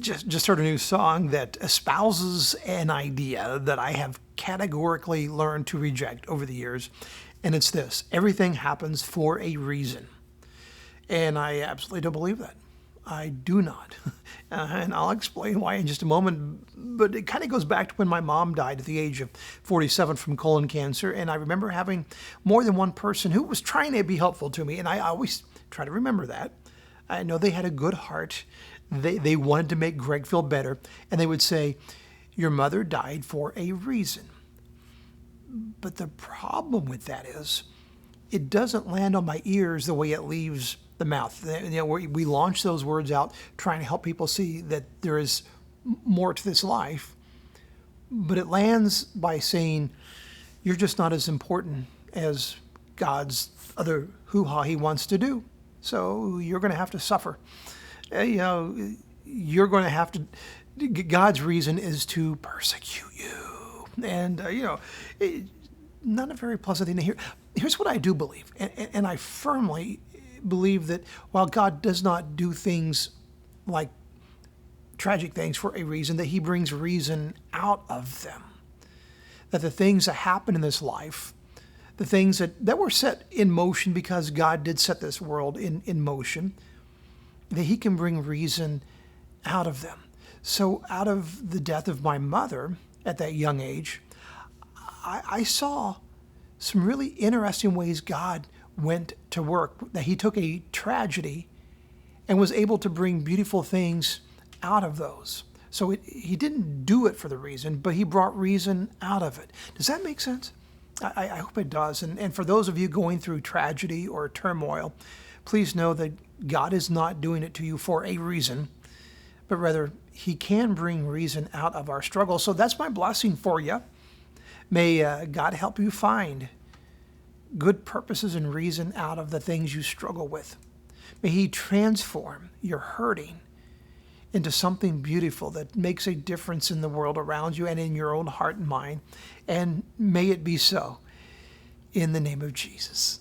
just heard a new song that espouses an idea that I have categorically learned to reject over the years. And it's this: everything happens for a reason. And I absolutely don't believe that. I do not. And I'll explain why in just a moment. But it kind of goes back to when my mom died at the age of 47 from colon cancer. And I remember having more than one person who was trying to be helpful to me. And I always try to remember that. I know they had a good heart. They wanted to make Greg feel better. And they would say, your mother died for a reason. But the problem with that is it doesn't land on my ears the way it leaves the mouth. We launch those words out trying to help people see that there is more to this life. But it lands by saying, you're just not as important as God's other hoo-ha he wants to do. So you're going to have to suffer. You're going to have to, God's reason is to persecute you. And, not a very pleasant thing to hear. Here's what I do believe. And I firmly believe that while God does not do things like tragic things for a reason, that he brings reason out of them. That the things that happen in this life, the things that were set in motion because God did set this world in motion, that he can bring reason out of them. So out of the death of my mother at that young age, I saw some really interesting ways God went to work, that he took a tragedy and was able to bring beautiful things out of those. So he didn't do it for the reason, but he brought reason out of it. Does that make sense? I hope it does. And for those of you going through tragedy or turmoil, please know that God is not doing it to you for a reason, but rather he can bring reason out of our struggle. So that's my blessing for you. May God help you find good purposes and reason out of the things you struggle with. May he transform your hurting into something beautiful that makes a difference in the world around you and in your own heart and mind. And may it be so in the name of Jesus.